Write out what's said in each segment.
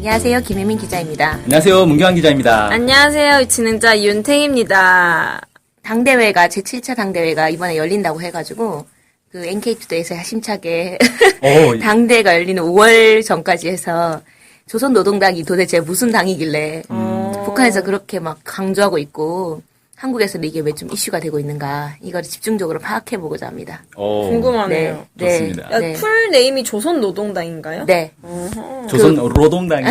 안녕하세요. 김혜민 기자입니다. 안녕하세요. 문경환 기자입니다. 안녕하세요. 진행자 윤탱입니다. 당대회가, 제7차 당대회가 이번에 열린다고 해가지고, 그 NK투데이에서 야심차게 당대회가 열리는 5월 전까지 해서 조선노동당이 도대체 무슨 당이길래 북한에서 그렇게 막 강조하고 있고 한국에서는 이게 왜 좀 이슈가 되고 있는가 이걸 집중적으로 파악해보고자 합니다. 궁금하네요. 좋습니다. 네. 풀네임이 조선노동당인가요? 네. 조선노동당이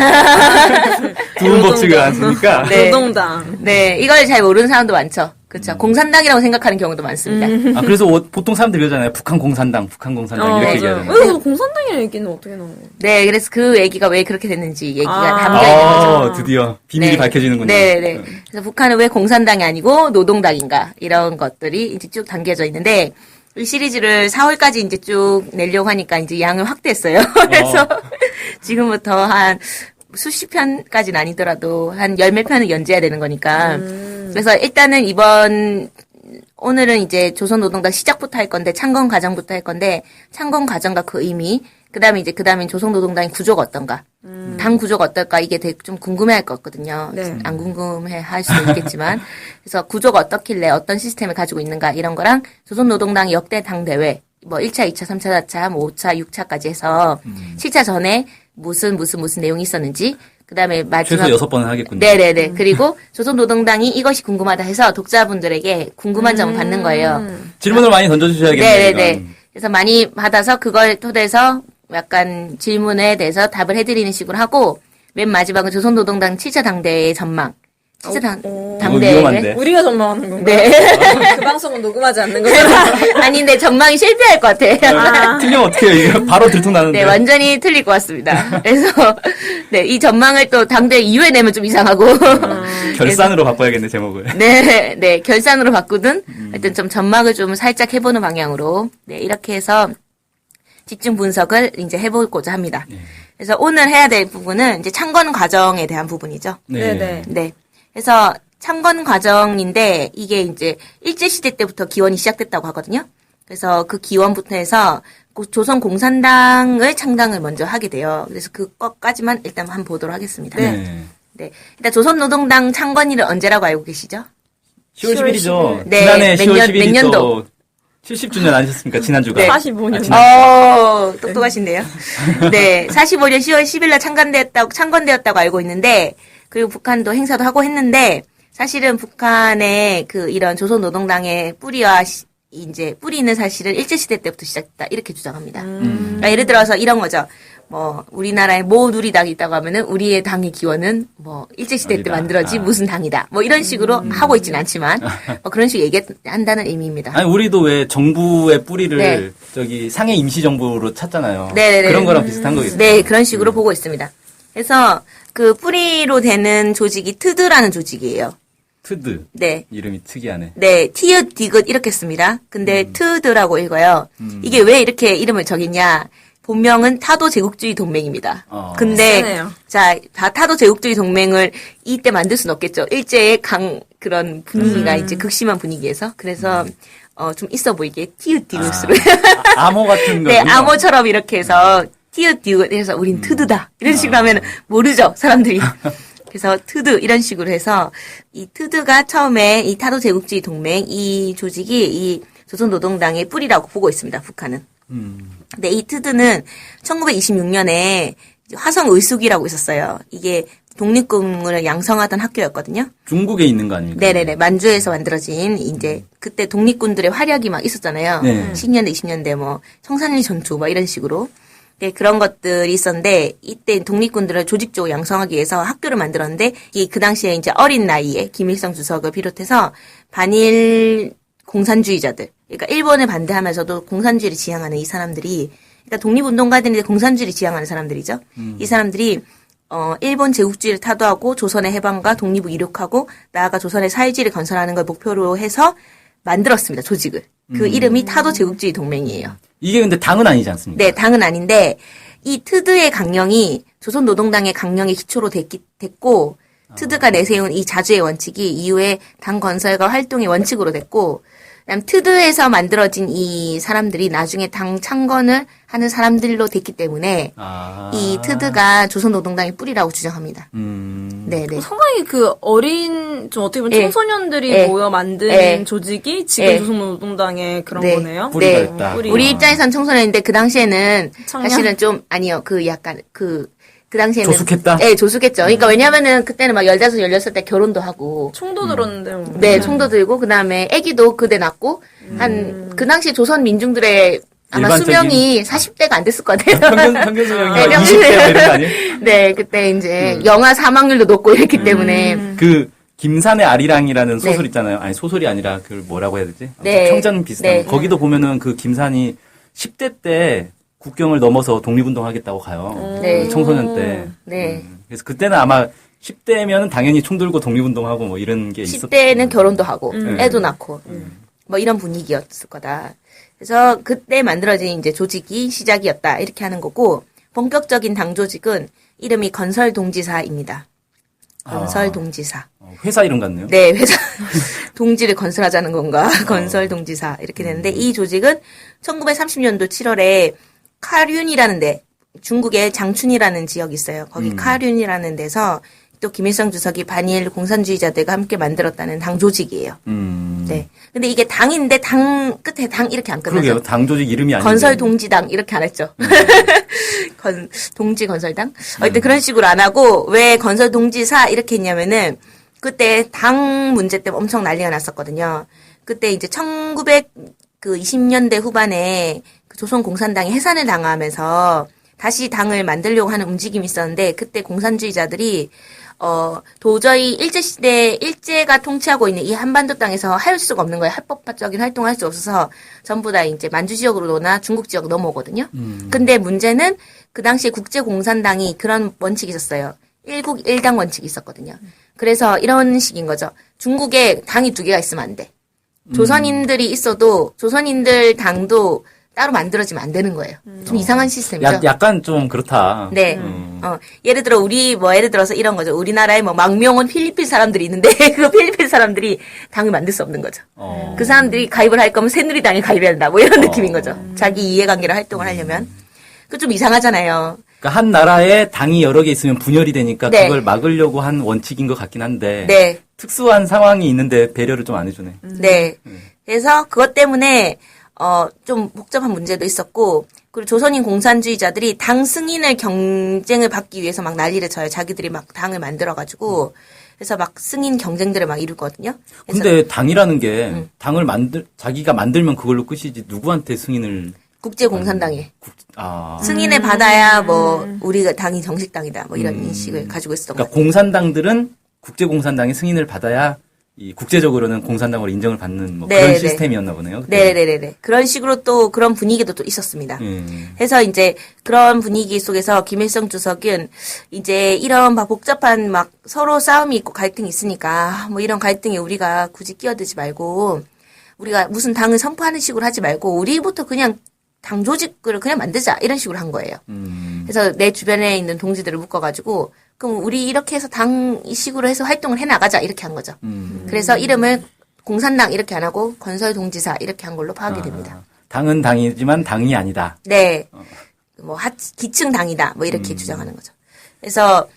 두 법칙을 안 쓰니까. 네. 노동당. 네, 이걸 잘 모르는 사람도 많죠. 그렇죠. 공산당이라고 생각하는 경우도 많습니다. 아, 그래서 보통 사람들이 그러잖아요. 북한 공산당 이렇게 얘기하잖아요. 그래서 공산당이라는 얘기는 어떻게 나온 거예요? 네, 그래서 그 얘기가 왜 그렇게 됐는지 얘기가 아. 담겨 있는 거죠. 드디어 비밀이 네. 밝혀지는군요. 네. 그래서 북한은 왜 공산당이 아니고 노동당인가 이런 것들이 이제 쭉 담겨져 있는데 이 시리즈를 4월까지 이제 쭉 내려고 하니까 이제 양을 확대했어요. 그래서 지금부터 한 수십 편까지는 아니더라도 한 열 몇 편은 연재해야 되는 거니까. 그래서 일단은 오늘은 이제 조선노동당 시작부터 할 건데, 창건 과정부터 할 건데, 창건 과정과 그 의미, 그 다음엔 조선노동당의 구조가 어떤가, 당 구조가 어떨까, 이게 되게 좀 궁금해 할 것 같거든요. 네. 안 궁금해 할 수도 있겠지만, 그래서 구조가 어떻길래 어떤 시스템을 가지고 있는가, 이런 거랑 조선노동당 역대 당대회, 1차, 2차, 3차, 4차, 5차, 6차까지 해서, 7차 전에 무슨 내용이 있었는지, 그 다음에 마지막. 최소 6번은 하겠군요. 네네네. 그리고 조선노동당이 이것이 궁금하다 해서 독자분들에게 궁금한 점을 받는 거예요. 질문을 많이 던져주셔야겠네요. 네네네. 이건. 그래서 많이 받아서 그걸 토대해서 약간 질문에 대해서 답을 해드리는 식으로 하고, 맨 마지막은 조선노동당 7차 당대의 전망. 7차 이거 당대회. 위험한데. 우리가 전망하는 건가요? 네. 그 방송은 녹음하지 않는 거잖아요. 아니, 근데 전망이 실패할 것 같아요. 틀리면 어떡해요? 이거 바로 들통나는데. 네, 완전히 틀릴 것 같습니다. 그래서, 네, 이 전망을 또 당대 이후에 내면 좀 이상하고. 결산으로 바꿔야겠네, 제목을. 네, 결산으로 바꾸든, 하여튼 좀 전망을 좀 살짝 해보는 방향으로, 네, 이렇게 해서 집중 분석을 이제 해보고자 합니다. 그래서 오늘 해야 될 부분은 이제 창건 과정에 대한 부분이죠. 네네. 네. 그래서 창건 과정인데, 이게 이제 일제시대 때부터 기원이 시작됐다고 하거든요. 그래서 그 기원부터 해서 조선 공산당을 창당을 먼저 하게 돼요. 그래서 그것까지만 일단 한번 보도록 하겠습니다. 네. 네. 일단 조선노동당 창건일은 언제라고 알고 계시죠? 10월 10일이죠. 네, 지난해 몇 10월 년- 10일이 몇 년도? 또 70주년 아니셨습니까? 지난주가. 네. 45년. 똑똑하신데요. 네. 45년 10월 10일날 창건되었다고 알고 있는데, 그리고 북한도 행사도 하고 했는데, 사실은 북한의 이런 조선노동당의 뿌리는 사실은 일제시대 때부터 시작됐다. 이렇게 주장합니다. 그러니까 예를 들어서 이런 거죠. 우리나라에 모 누리당이 있다고 하면은 우리의 당의 기원은 일제시대 때 아니다. 만들어진 무슨 당이다. 이런 식으로 하고 있진 않지만, 그런 식으로 얘기한다는 의미입니다. 아니, 우리도 왜 정부의 뿌리를 네. 저기 상해 임시정부로 찾잖아요. 네네네. 그런 거랑 비슷한 거겠죠. 네, 그런 식으로 보고 있습니다. 그래서 그 뿌리로 되는 조직이 트드라는 조직이에요. 트드. 네. 이름이 특이하네. 네, 티읕 디귿 이렇게 씁니다. 근데 트드라고 읽어요. 이게 왜 이렇게 이름을 정했냐? 본명은 타도 제국주의 동맹입니다. 근데 세네요. 자, 타도 제국주의 동맹을 이때 만들 수는 없겠죠. 일제의 그런 분위기가 이제 극심한 분위기에서 그래서 좀 있어 보이게 티읕 디귿으로 암호 같은 거. 네, 암호처럼 이렇게 해서 티읕 디귿 해서 우린 트드다. 이런 식으로 하면 모르죠, 사람들이. 그래서 트드 이런 식으로 해서 이 트드가 처음에 이 타도 제국주의 동맹 이 조직이 이 조선노동당의 뿌리라고 보고 있습니다. 북한은. 근데 이 트드는 1926년에 화성 의숙이라고 있었어요. 이게 독립군을 양성하던 학교였거든요. 중국에 있는 거 아닙니까? 네네네. 만주에서 만들어진 이제 그때 독립군들의 활약이 막 있었잖아요. 네. 10년대, 20년대 청산리 전투 이런 식으로. 네, 그런 것들이 있었는데 이때 독립군들을 조직적으로 양성하기 위해서 학교를 만들었는데 그 당시에 이제 어린 나이에 김일성 주석을 비롯해서 반일 공산주의자들, 그러니까 일본을 반대하면서도 공산주의를 지향하는 이 사람들이, 그러니까 독립운동가들인데 공산주의를 지향하는 사람들이죠. 이 사람들이 일본 제국주의를 타도하고 조선의 해방과 독립을 이룩하고 나아가 조선의 사회주의를 건설하는 걸 목표로 해서 만들었습니다. 조직을. 그 이름이 타도 제국주의 동맹이에요. 이게 근데 당은 아니지 않습니까? 네, 당은 아닌데 이 트드의 강령이 조선노동당의 강령의 기초로 됐고 트드가 내세운 이 자주의 원칙이 이후에 당 건설과 활동의 원칙으로 됐고 그다음 트드에서 만들어진 이 사람들이 나중에 당 창건을 하는 사람들로 됐기 때문에 이 트드가 조선노동당의 뿌리라고 주장합니다. 네네. 상당히 그 어린, 좀 어떻게 보면 예. 청소년들이 예. 모여 만든 예. 조직이 지금 예. 조선노동당의 그런 네. 거네요. 뿌리가 네. 있다. 뿌리. 우리 입장에선 청소년인데 그 당시에는 청년? 사실은 좀 아니요. 그 약간 그 당시에는 조숙했다? 네, 조숙했죠. 그러니까 왜냐면은 그때는 막 15, 16살 때 결혼도 하고 총도 들었는데 뭐. 네, 총도 들고 그다음에 아기도 그대 낳고 한 그 당시 조선 민중들의 아마 일반적인- 수명이 40대가 안 됐을 것 같아요. 평균 수명이 네, 20대 뭐 이런 거 아니에요? 네, 그때 이제 영아 사망률도 높고 이랬기 때문에 그 김산의 아리랑이라는 네. 소설 있잖아요. 아니 소설이 아니라 그걸 뭐라고 해야 되지? 네. 평전 비슷한 네. 거기도 보면은 그 김산이 10대 때 국경을 넘어서 독립운동하겠다고 가요. 네. 그 청소년 때. 네. 그래서 그때는 아마 10대면은 당연히 총 들고 독립운동하고 뭐 이런 게 있었. 10대는 결혼도 하고 애도 음. 낳고 뭐 이런 분위기였을 거다. 그래서 그때 만들어진 이제 조직이 시작이었다 이렇게 하는 거고 본격적인 당 조직은 이름이 건설동지사입니다. 건설동지사. 회사 이름 같네요. 네, 회사 동지를 건설하자는 건가? 건설동지사 이렇게 되는데 이 조직은 1930년도 7월에 카륜이라는 데 중국의 장춘이라는 지역이 있어요. 거기 카륜이라는 데서 또 김일성 주석이 반일 공산주의자들과 함께 만들었다는 당 조직이에요. 네. 근데 이게 당인데 당 끝에 당 이렇게 안 끝나죠. 그러게요. 당 조직 이름이 아닌데. 건설동지당 이렇게 안 했죠. 동지 건설당. 어쨌든 그런 식으로 안 하고 왜 건설동지사 이렇게 했냐면은 그때 당 문제 때문에 엄청 난리가 났었거든요. 그때 이제 1920년대 후반에 그 조선공산당이 해산을 당하면서 다시 당을 만들려고 하는 움직임이 있었는데 그때 공산주의자들이 도저히 일제시대, 일제가 통치하고 있는 이 한반도 땅에서 할 수가 없는 거예요. 합법적인 활동을 할 수 없어서 전부 다 이제 만주 지역으로나 중국 지역 넘어오거든요. 근데 문제는 그 당시에 국제공산당이 그런 원칙이 있었어요. 일국 일당 원칙이 있었거든요. 그래서 이런 식인 거죠. 중국에 당이 2개가 있으면 안 돼. 조선인들이 있어도 조선인들 당도 따로 만들어지면 안 되는 거예요. 좀 이상한 시스템이죠. 약간 좀 그렇다. 네. 예를 들어, 예를 들어서 이런 거죠. 우리나라에 뭐, 망명온 필리핀 사람들이 있는데, 그 필리핀 사람들이 당을 만들 수 없는 거죠. 그 사람들이 가입을 할 거면 새누리당에 가입해야 한다. 뭐 이런 느낌인 거죠. 자기 이해관계를 활동을 하려면. 그 좀 이상하잖아요. 그러니까 한 나라에 당이 여러 개 있으면 분열이 되니까 네. 그걸 막으려고 한 원칙인 것 같긴 한데. 네. 특수한 상황이 있는데 배려를 좀 안 해주네. 네. 그래서 그것 때문에, 좀 복잡한 문제도 있었고, 그리고 조선인 공산주의자들이 당 승인을 경쟁을 받기 위해서 막 난리를 쳐요. 자기들이 막 당을 만들어가지고. 그래서 막 승인 경쟁들을 막 이루거든요. 그래서 근데 당이라는 게 당을 자기가 만들면 그걸로 끝이지 누구한테 승인을. 국제공산당에. 아. 승인을 받아야 뭐, 우리가 당이 정식당이다. 뭐 이런 인식을 가지고 있었던 것 그러니까 공산당들은 국제공산당의 승인을 받아야 이 국제적으로는 공산당으로 인정을 받는 뭐 네, 그런 네. 시스템이었나 보네요. 그때. 네네네네. 그런 식으로 또 그런 분위기도 또 있었습니다. 음. 해서 이제 그런 분위기 속에서 김일성 주석은 이제 이런 막 복잡한 막 서로 싸움이 있고 갈등이 있으니까 뭐 이런 갈등에 우리가 굳이 끼어들지 말고 우리가 무슨 당을 선포하는 식으로 하지 말고 우리부터 그냥 당 조직을 그냥 만들자 이런 식으로 한 거예요. 그래서 내 주변에 있는 동지들을 묶어가지고 그럼 우리 이렇게 해서 당 식으로 해서 활동을 해나가자 이렇게 한 거죠. 그래서 이름을 공산당 이렇게 안 하고 건설동지사 이렇게 한 걸로 파악이 됩니다. 당은 당이지만 당이 아니다. 네. 뭐, 기층 당이다. 뭐, 이렇게 주장하는 거죠. 그래서,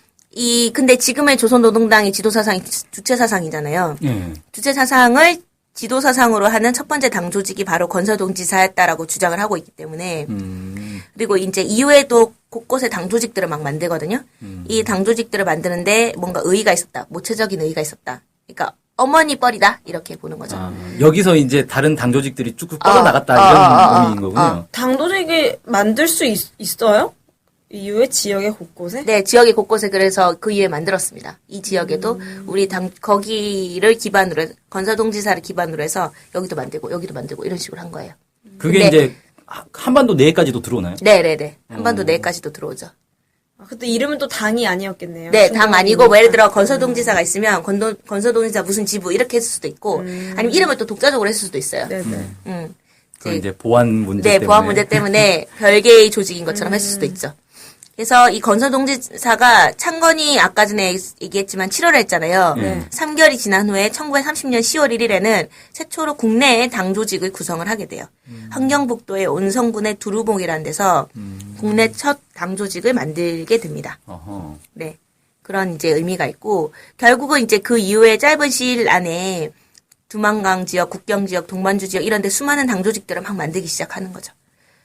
근데 지금의 조선노동당의 지도사상이 주체사상이잖아요. 주체사상을 지도사상으로 하는 첫 번째 당 조직이 바로 건설동지사였다라고 주장을 하고 있기 때문에, 그리고 이제 이후에도 곳곳에 당 조직들을 막 만들거든요. 이 당 조직들을 만드는데 뭔가 의의가 있었다. 모체적인 의의가 있었다. 그러니까, 어머니 뻘이다. 이렇게 보는 거죠. 여기서 이제 다른 당 조직들이 쭉쭉 뻗어나갔다 이런 의미인 거군요. 당 조직이 만들 수 있어요? 이후에 지역의 곳곳에? 네, 지역의 곳곳에 그래서 그 이후에 만들었습니다. 이 지역에도 우리 거기를 기반으로 해서, 건설동지사를 기반으로 해서 여기도 만들고 이런 식으로 한 거예요. 그게 근데- 이제 한반도 내까지도 들어오나요? 네네네. 한반도 내까지도 들어오죠. 그때 이름은 또 당이 아니었겠네요. 네, 당 아니고, 뭐 예를 들어 건설동지사가 있으면, 건설동지사 무슨 지부 이렇게 했을 수도 있고, 아니면 이름을 또 독자적으로 했을 수도 있어요. 네네. 그 이제 보안 문제 네, 때문에. 보안 문제 때문에 별개의 조직인 것처럼 했을 수도 있죠. 그래서 이 건설동지사가 창건이 아까 전에 얘기했지만 7월에 했잖아요. 3개월이 지난 후에 1930년 10월 1일에는 최초로 국내에 당 조직을 구성을 하게 돼요. 환경북도의 온성군의 두루봉이라는 데서 국내 첫 당 조직을 만들게 됩니다. 어허. 네. 그런 이제 의미가 있고, 결국은 이제 그 이후에 짧은 시일 안에 두만강 지역, 국경 지역, 동반주 지역 이런 데 수많은 당 조직들을 막 만들기 시작하는 거죠.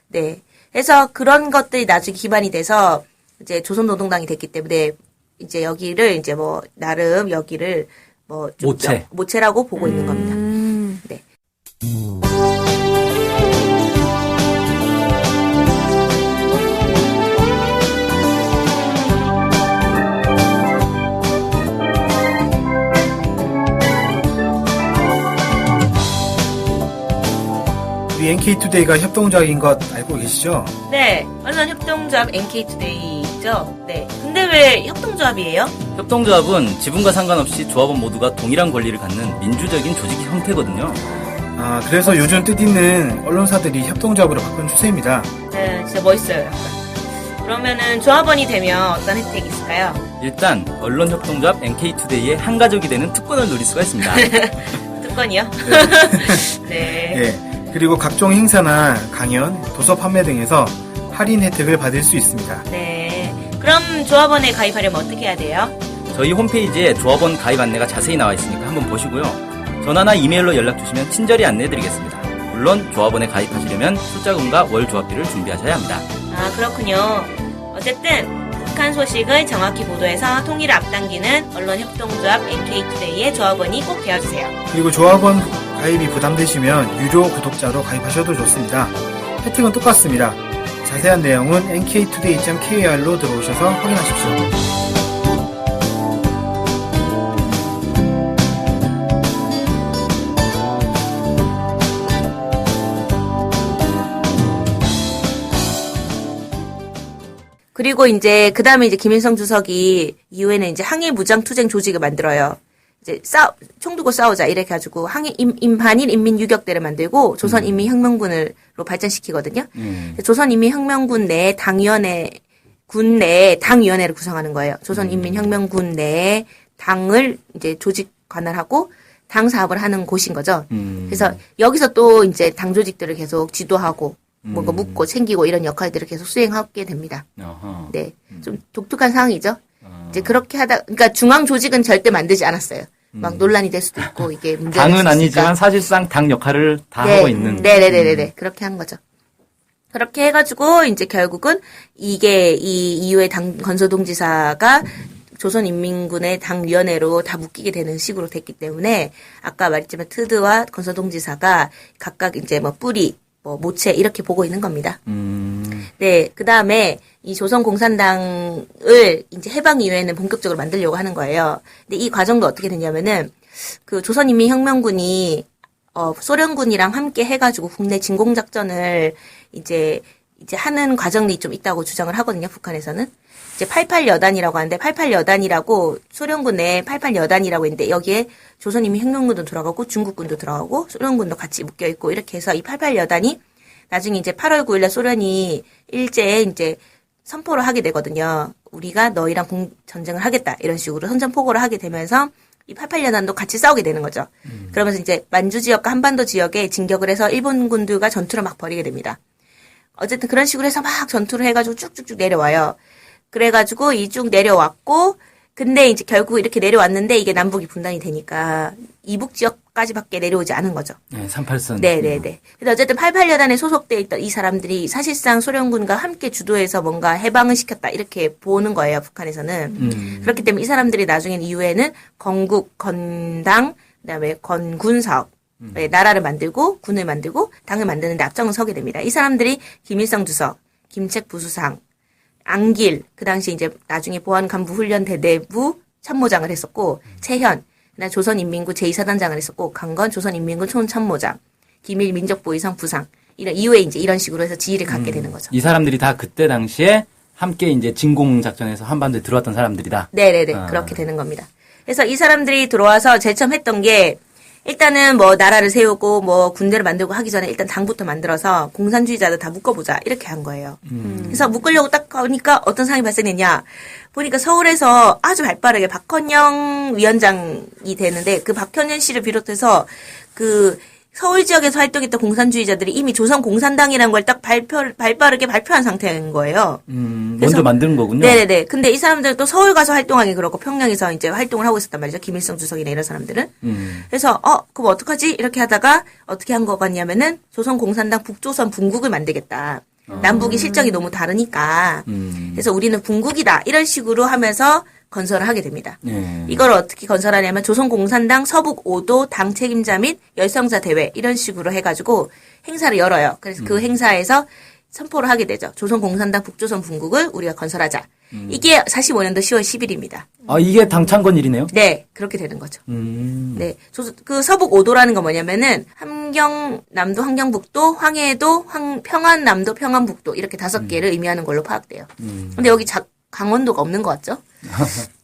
네. 그래서 그런 것들이 나중에 기반이 돼서 이제 조선노동당이 됐기 때문에 이제 여기를 이제 뭐 나름 여기를 뭐 좀 모체라고 보고 있는 겁니다. 네. 우리 NK투데이가 협동조합인 것 알고 계시죠? 네. 언론 협동조합 NK투데이죠. 네. 근데 왜 협동조합이에요? 협동조합은 지분과 상관없이 조합원 모두가 동일한 권리를 갖는 민주적인 조직 형태거든요. 아, 그래서 요즘 뜻있는 언론사들이 협동조합으로 바꾼 추세입니다. 네, 진짜 멋있어요. 약간. 그러면은 조합원이 되면 어떤 혜택이 있을까요? 일단 언론협동조합 NK투데이의 한 가족이 되는 특권을 누릴 수가 있습니다. 특권이요? 네. 네. 그리고 각종 행사나 강연, 도서 판매 등에서 할인 혜택을 받을 수 있습니다. 네. 그럼 조합원에 가입하려면 어떻게 해야 돼요? 저희 홈페이지에 조합원 가입 안내가 자세히 나와 있으니까 한번 보시고요. 전화나 이메일로 연락 주시면 친절히 안내해드리겠습니다. 물론 조합원에 가입하시려면 출자금과 월 조합비를 준비하셔야 합니다. 아, 그렇군요. 어쨌든 북한 소식을 정확히 보도해서 통일을 앞당기는 언론협동조합 NK투데이의 조합원이 꼭 되어주세요. 그리고 조합원 가입이 부담되시면 유료 구독자로 가입하셔도 좋습니다. 혜택은 똑같습니다. 자세한 내용은 nktoday.kr로 들어오셔서 확인하십시오. 그리고 이제 그 다음에 이제 김일성 주석이 이후에는 이제 항일 무장 투쟁 조직을 만들어요. 이제 총 두고 싸우자 이렇게 해가지고 반일 인민 유격대를 만들고 조선인민혁명군으로 발전시키거든요. 조선인민혁명군 내 당위원회 군 내에 당위원회를 구성하는 거예요. 조선인민혁명군 내에 당을 이제 조직 관할하고 당 사업을 하는 곳인 거죠. 그래서 여기서 또 이제 당 조직들을 계속 지도하고 뭔가 묻고 챙기고 이런 역할들을 계속 수행하게 됩니다. 어허. 네. 좀 독특한 상황이죠. 이제 그렇게 그러니까 중앙 조직은 절대 만들지 않았어요. 막 논란이 될 수도 있고 이게 문제가 당은 있으니까. 아니지만 사실상 당 역할을 다 네. 하고 있는. 네네네네. 그렇게 한 거죠. 그렇게 해가지고 이제 결국은 이게 이 이후에 당 건설동지사가 조선인민군의 당위원회로 다 묶이게 되는 식으로 됐기 때문에 아까 말했지만 트드와 건설동지사가 각각 이제 뭐 뿌리 뭐 모체 이렇게 보고 있는 겁니다. 네, 그 다음에 이 조선공산당을 이제 해방 이후에는 본격적으로 만들려고 하는 거예요. 근데 이 과정도 어떻게 되냐면은 그 조선인민혁명군이 소련군이랑 함께 해가지고 국내 진공작전을 이제 하는 과정이 좀 있다고 주장을 하거든요. 북한에서는. 이제 88여단이라고 하는데 88여단이라고 소련군 내에 88여단이라고 있는데 여기에 조선인민혁명군도 들어가고 중국군도 들어가고 소련군도 같이 묶여 있고 이렇게 해서 이 88여단이 나중에 이제 8월 9일날 소련이 일제에 이제 선포를 하게 되거든요. 우리가 너희랑 전쟁을 하겠다 이런 식으로 선전포고를 하게 되면서 이 88여단도 같이 싸우게 되는 거죠. 그러면서 이제 만주 지역과 한반도 지역에 진격을 해서 일본군들과 전투를 막 벌이게 됩니다. 어쨌든 그런 식으로 해서 막 전투를 해가지고 쭉쭉쭉 내려와요. 그래가지고 이 쭉 내려왔고, 근데 이제 결국 이렇게 내려왔는데 이게 남북이 분단이 되니까 이북 지역까지밖에 내려오지 않은 거죠. 네, 38선. 네네네. 근데 어쨌든 88여단에 소속돼 있던 이 사람들이 사실상 소련군과 함께 주도해서 뭔가 해방을 시켰다 이렇게 보는 거예요, 북한에서는. 그렇기 때문에 이 사람들이 나중엔 이후에는 건국, 건당, 그다음에 건군 사업. 네, 나라를 만들고 군을 만들고 당을 만드는데 앞장을 서게 됩니다. 이 사람들이 김일성 주석, 김책 부수상, 안길, 그 당시 이제 나중에 보안간부훈련대대부 참모장을 했었고, 최현, 그다음 조선인민군 제2사단장을 했었고, 강건 조선인민군 총참모장, 기밀 민족보위성 부상, 이런 이후에 이제 이런 식으로 해서 지위를 갖게 되는 거죠. 이 사람들이 다 그때 당시에 함께 이제 진공작전에서 한반도에 들어왔던 사람들이다. 네네네. 그렇게 되는 겁니다. 그래서 이 사람들이 들어와서 제일 처음 했던 게, 일단은 뭐 나라를 세우고 뭐 군대를 만들고 하기 전에 일단 당부터 만들어서 공산주의자들 다 묶어보자 이렇게 한 거예요. 그래서 묶으려고 딱 가니까 어떤 상황이 발생했냐 보니까 서울에서 아주 발빠르게 박헌영 위원장이 되는데 그 박헌영 씨를 비롯해서 그 서울 지역에서 활동했던 공산주의자들이 이미 조선공산당이라는 걸 딱 발빠르게 발표한 상태인 거예요. 먼저 만드는 거군요. 네네네. 근데 이 사람들은 또 서울 가서 활동하기 그렇고 평양에서 이제 활동을 하고 있었단 말이죠. 김일성 주석이나 이런 사람들은. 그래서 그럼 어떡하지? 이렇게 하다가 어떻게 한 거 같냐면은 조선공산당 북조선 분국을 만들겠다. 남북이 실정이 너무 다르니까. 그래서 우리는 분국이다. 이런 식으로 하면서 건설을 하게 됩니다. 이걸 어떻게 건설하냐면 조선공산당 서북 5도 당 책임자 및 열성자 대회 이런 식으로 해가지고 행사를 열어요. 그래서 그 행사에서 선포를 하게 되죠. 조선공산당 북조선 분국을 우리가 건설하자. 이게 45년도 10월 10일입니다. 아, 이게 당창건일이네요? 네, 그렇게 되는 거죠. 네, 그 서북 5도라는 건 뭐냐면은 함경남도, 함경북도, 황해도, 평안남도, 평안북도 이렇게 5개를 의미하는 걸로 파악돼요. 근데 여기 강원도가 없는 것 같죠?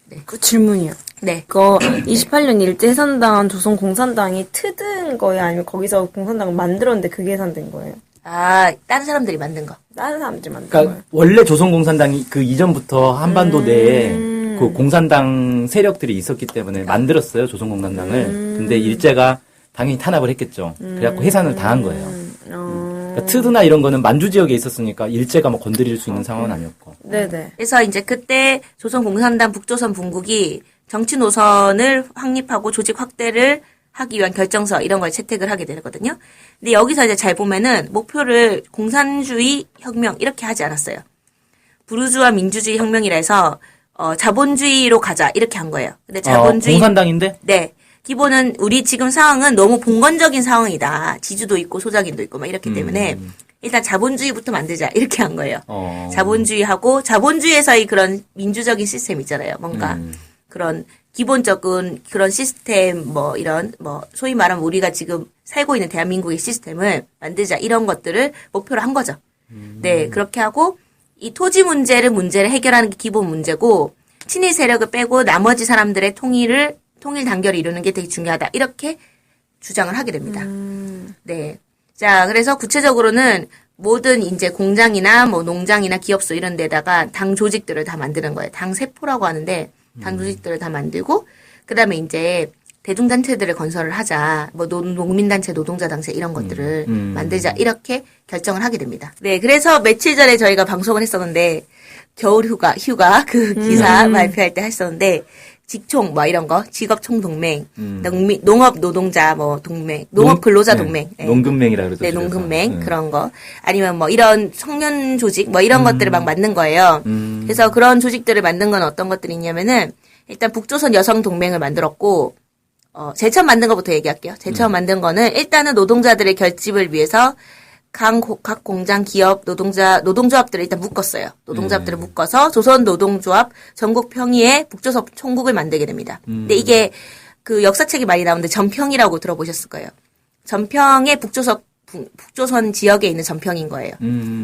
네. 그 질문이요. 네. 그거 28년 일제 해산당 조선공산당이 트든 거예요? 아니면 거기서 공산당을 만들었는데 그게 해산된 거예요? 아, 다른 사람들이 만든 거. 다른 사람들이 만든 그러니까 거예요? 원래 조선공산당이 그 이전부터 한반도 내에 그 공산당 세력들이 있었기 때문에 만들었어요, 조선공산당을. 근데 일제가 당연히 탄압을 했겠죠. 그래갖고 해산을 당한 거예요. 그러니까 트드나 이런 거는 만주 지역에 있었으니까 일제가 뭐 건드릴 수 있는 상황은 아니었고. 네네. 그래서 이제 그때 조선공산당 북조선 분국이 정치 노선을 확립하고 조직 확대를 하기 위한 결정서 이런 걸 채택을 하게 되거든요. 근데 여기서 이제 잘 보면은 목표를 공산주의 혁명 이렇게 하지 않았어요. 부르주아 민주주의 혁명이라 해서 자본주의로 가자 이렇게 한 거예요. 근데 자본주의 공산당인데? 네. 기본은 우리 지금 상황은 너무 봉건적인 상황이다. 지주도 있고 소작인도 있고 막 이렇기 때문에 일단 자본주의부터 만들자 이렇게 한 거예요. 자본주의하고 자본주의에서의 그런 민주적인 시스템 있잖아요. 뭔가 그런 기본적인 그런 시스템 뭐 이런 뭐 소위 말하면 우리가 지금 살고 있는 대한민국의 시스템을 만들자 이런 것들을 목표로 한 거죠. 네, 그렇게 하고 이 토지 문제를 해결하는 게 기본 문제고 친일 세력을 빼고 나머지 사람들의 통일 단결을 이루는 게 되게 중요하다. 이렇게 주장을 하게 됩니다. 네. 자, 그래서 구체적으로는 모든 이제 공장이나 뭐 농장이나 기업소 이런 데다가 당 조직들을 다 만드는 거예요. 당 세포라고 하는데 당 조직들을 다 만들고 그다음에 이제 대중단체들을 건설을 하자. 뭐 농민단체, 노동자단체 이런 것들을 만들자. 이렇게 결정을 하게 됩니다. 네. 그래서 며칠 전에 저희가 방송을 했었는데 겨울 휴가 그 기사 발표할 때 했었는데 직총 뭐 이런 거 직업총동맹, 농업 노동자 뭐 동맹, 농업 근로자 동맹, 네. 농근맹이라 그러죠. 네, 농근맹 그런 거 아니면 뭐 이런 청년 조직 뭐 이런 것들을 막 만든 거예요. 그래서 그런 조직들을 만든 건 어떤 것들이 있냐면은 일단 북조선 여성 동맹을 만들었고 제일 처음 만든 것부터 얘기할게요. 제일 처음 만든 거는 일단은 노동자들의 결집을 위해서 각 공장, 기업, 노동조합들을 일단 묶었어요. 노동조합들을 묶어서 조선 노동조합 전국 평의회 북조선 총국을 만들게 됩니다. 근데 이게 그 역사책이 많이 나오는데 전평이라고 들어보셨을 거예요. 전평의 북조선 지역에 있는 전평인 거예요.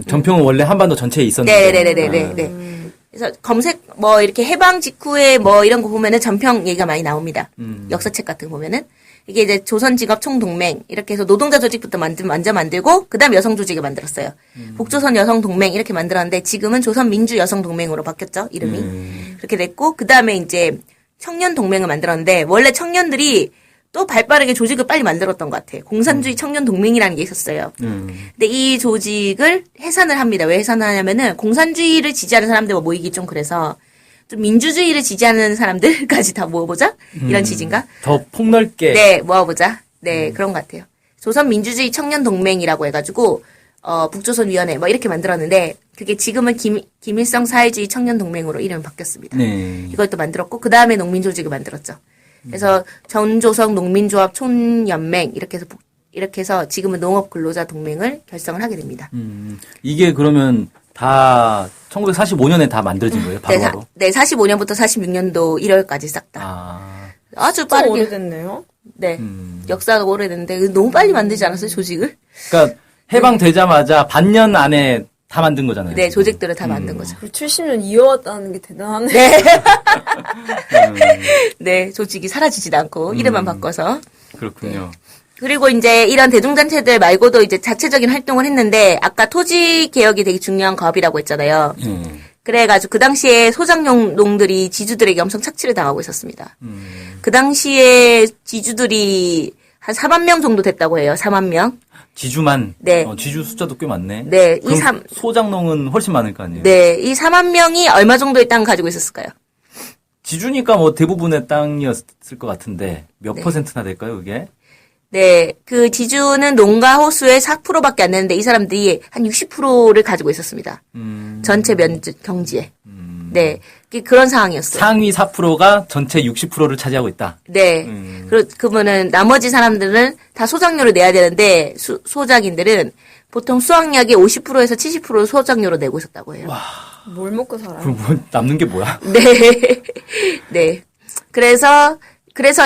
전평은 원래 한반도 전체에 있었는데. 네네네네. 그래서 검색 뭐 이렇게 해방 직후에 뭐 이런 거 보면은 전평 얘기가 많이 나옵니다. 역사책 같은 거 보면은. 이게 이제 조선직업총동맹 이렇게 해서 노동자 조직부터 먼저 만들고 그다음 여성 조직을 만들었어요. 북조선 여성동맹 이렇게 만들었는데 지금은 조선민주여성동맹으로 바뀌었죠. 이름이. 그렇게 됐고 그다음에 이제 청년동맹을 만들었는데 원래 청년들이 또 발빠르게 조직을 빨리 만들었던 것 같아요. 공산주의 청년동맹이라는 게 있었어요. 근데 이 조직을 해산을 합니다. 왜 해산을 하냐면은 공산주의를 지지하는 사람들 모이기 좀 그래서 좀 민주주의를 지지하는 사람들까지 다 모아보자? 이런 취지인가? 더 폭넓게. 네, 모아보자. 네, 그런 것 같아요. 조선민주주의 청년동맹이라고 해가지고, 북조선위원회 뭐 이렇게 만들었는데, 그게 지금은 김일성 사회주의 청년동맹으로 이름이 바뀌었습니다. 네. 이걸 또 만들었고, 그 다음에 농민조직을 만들었죠. 그래서 전조성 농민조합 촌연맹, 이렇게 해서 지금은 농업근로자 동맹을 결성을 하게 됩니다. 이게 그러면 다 1945년에 다 만들어진 거예요, 바로바로? 네, 45년부터 46년도 1월까지 싹 다. 아주 빠르게. 오래됐네요. 네. 역사가 오래됐는데 너무 빨리 만들지 않았어요, 조직을? 그러니까 해방되자마자 반년 안에 다 만든 거잖아요. 네, 조직들을 다 만든 거죠. 그 70년 이어왔다는 게 대단하네. 네. 네, 조직이 사라지지도 않고 이름만 바꿔서. 그렇군요. 그리고 이제 이런 대중단체들 말고도 이제 자체적인 활동을 했는데, 아까 토지 개혁이 되게 중요한 과업이라고 했잖아요. 그래가지고 그 당시에 소작용 농들이 지주들에게 엄청 착취를 당하고 있었습니다. 그 당시에 지주들이 한 4만 명 정도 됐다고 해요. 4만 명. 지주만? 네. 지주 숫자도 꽤 많네. 네. 그럼 소작농은 훨씬 많을 거 아니에요? 네. 이 4만 명이 얼마 정도의 땅을 가지고 있었을까요? 지주니까 뭐 대부분의 땅이었을 것 같은데 몇 네. 퍼센트나 될까요, 그게? 네. 그 지주는 농가 호수의 4%밖에 안 되는데 이 사람들이 한 60%를 가지고 있었습니다. 전체 경지에. 네. 그런 상황이었어요. 상위 4%가 전체 60%를 차지하고 있다. 네. 그러면은 나머지 사람들은 다 소작료를 내야 되는데 소작인들은 보통 수확량의 50%에서 70%를 소작료로 내고 있었다고 해요. 뭘 먹고 살아요? 그럼 뭐 남는 게 뭐야? 네. 네. 그래서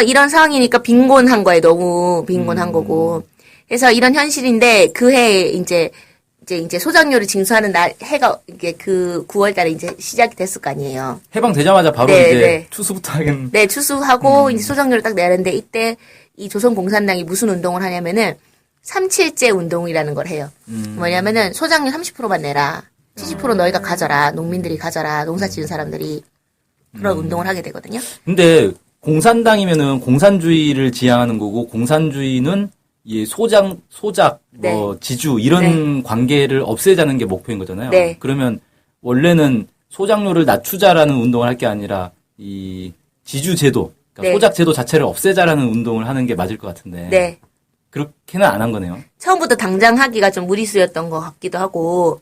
이런 상황이니까 빈곤한 거예요. 너무 빈곤한 거고. 그래서 이런 현실인데 그 해에 이제 소작료를 징수하는 해가 이게 그 9월 달에 이제 시작이 됐을 거 아니에요. 해방되자마자 바로 네, 이제 네. 추수부터 하긴. 네, 추수하고 이제 소작료를 딱 내야 되는데 이때 이 조선공산당이 무슨 운동을 하냐면은 3.7제 운동이라는 걸 해요. 뭐냐면은 소작료 30%만 내라. 70% 너희가 가져라. 농민들이 가져라. 농사 지은 사람들이. 그런 운동을 하게 되거든요. 근데 공산당이면은 공산주의를 지향하는 거고 공산주의는 이 소작, 네. 지주 이런 관계를 없애자는 게 목표인 거잖아요. 네. 그러면 원래는 소작료를 낮추자라는 운동을 할 게 아니라 이 지주 제도, 그러니까 네. 소작 제도 자체를 없애자라는 운동을 하는 게 맞을 것 같은데. 네. 그렇게는 안 한 거네요. 처음부터 당장 하기가 좀 무리수였던 것 같기도 하고,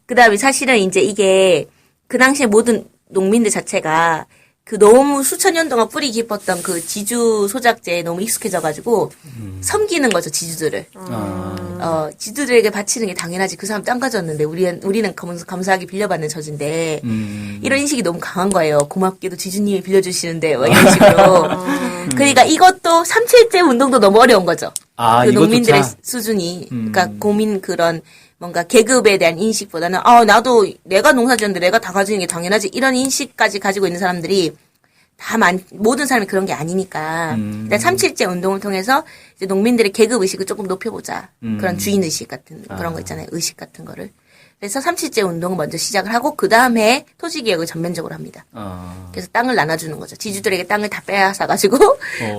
그 다음에 사실은 이제 이게 그 당시에 모든 농민들 자체가 그 너무 수천 년 동안 뿌리 깊었던 그 지주 소작제에 너무 익숙해져가지고 섬기는 거죠, 지주들을. 지주들에게 바치는 게 당연하지. 그 사람 땅 가졌는데 우리는 감사하게 빌려받는 처지인데 이런 인식이 너무 강한 거예요. 고맙게도 지주님이 빌려주시는데 뭐 이런 식으로. 그러니까 이것도 3.7제 운동도 너무 어려운 거죠. 그 농민들의 이것조차? 수준이. 그러니까 고민 그런 뭔가 계급에 대한 인식보다는 나도 내가 농사 지었는데 내가 다 가지는 게 당연하지 이런 인식까지 가지고 있는 사람들이 모든 사람이 그런 게 아니니까. 일단 3.7제 운동을 통해서 이제 농민들의 계급 의식을 조금 높여보자. 그런 주인 의식 같은 그런 거 있잖아요. 의식 같은 거를. 그래서 3.7제 운동을 먼저 시작을 하고 그 다음에 토지 개혁을 전면적으로 합니다. 그래서 땅을 나눠주는 거죠. 지주들에게 땅을 다 빼앗아 가지고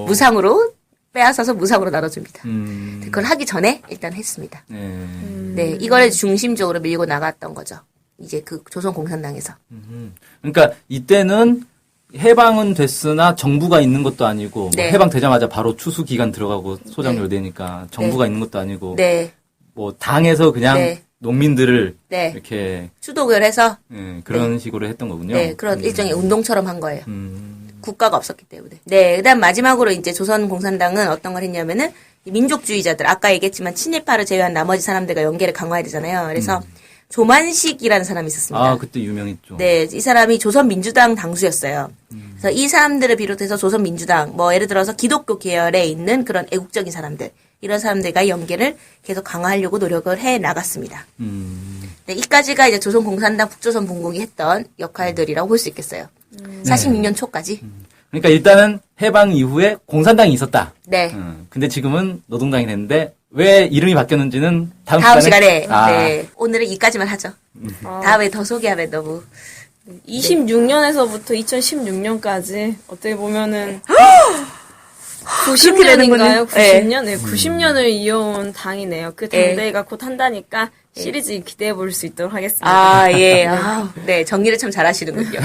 무상으로 빼앗아서 무상으로 나눠줍니다. 그걸 하기 전에 일단 했습니다. 네, 이걸 중심적으로 밀고 나갔던 거죠. 이제 그 조선공산당에서. 그러니까 이때는 해방은 됐으나 정부가 있는 것도 아니고 네. 뭐 해방되자마자 바로 추수 기간 들어가고 소작료를 내니까 정부가 있는 것도 아니고 네, 뭐 당에서 그냥 네. 농민들을 네. 이렇게 추독을 해서 그런 식으로 했던 거군요. 네, 그런 일종의 운동처럼 한 거예요. 국가가 없었기 때문에. 네, 그다음 마지막으로 이제 조선공산당은 어떤 걸 했냐면은 민족주의자들 아까 얘기했지만 친일파를 제외한 나머지 사람들과 연계를 강화해야 되잖아요. 그래서 조만식이라는 사람이 있었습니다. 그때 유명했죠. 네, 이 사람이 조선민주당 당수였어요. 그래서 이 사람들을 비롯해서 조선민주당, 뭐 예를 들어서 기독교 계열에 있는 그런 애국적인 사람들, 이런 사람들과 연계를 계속 강화하려고 노력을 해 나갔습니다. 네, 이까지가 이제 조선공산당 북조선 분공이 했던 역할들이라고 볼 수 있겠어요. 46년 초까지. 그러니까 일단은 해방 이후에 공산당이 있었다. 네. 근데 지금은 노동당이 됐는데 왜 이름이 바뀌었는지는 다음 시간에. 아. 네. 오늘은 이까지만 하죠. 다음에 더 소개하면 너무. 26년에서부터 2016년까지 어떻게 보면은 그렇게 되는군요. 90년인가요? 90년? 네, 90년을 이어온 당이네요. 그 당대회가 곧 한다니까 시리즈 기대해 볼 수 있도록 하겠습니다. 예. 네, 정리를 참 잘하시는군요.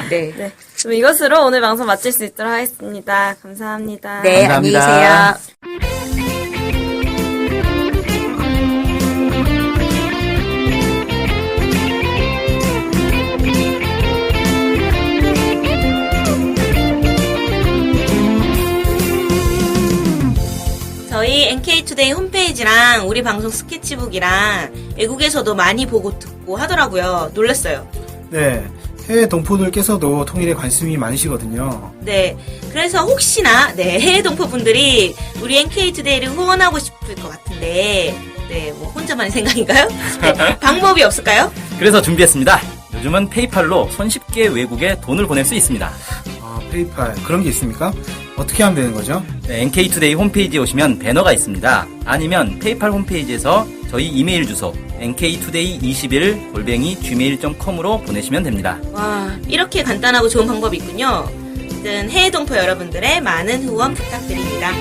네. 네, 그럼 이것으로 오늘 방송 마칠 수 있도록 하겠습니다. 감사합니다. 네, 안녕히 감사합니다. 계세요. 저희 NK투데이 홈페이지랑 우리 방송 스케치북이랑 외국에서도 많이 보고 듣고 하더라고요. 놀랐어요. 네, 해외 동포들께서도 통일에 관심이 많으시거든요. 네. 그래서 혹시나, 해외 동포분들이 우리 NK투데이를 후원하고 싶을 것 같은데, 뭐, 혼자만의 생각인가요? 네, 방법이 없을까요? 그래서 준비했습니다. 요즘은 페이팔로 손쉽게 외국에 돈을 보낼 수 있습니다. 페이팔 그런 게 있습니까? 어떻게 하면 되는 거죠? 네, NK투데이 홈페이지에 오시면 배너가 있습니다. 아니면 페이팔 홈페이지에서 저희 이메일 주소 nktoday21@gmail.com으로 보내시면 됩니다. 와, 이렇게 간단하고 좋은 방법이 있군요. 하여튼 해외 동포 여러분들의 많은 후원 부탁드립니다.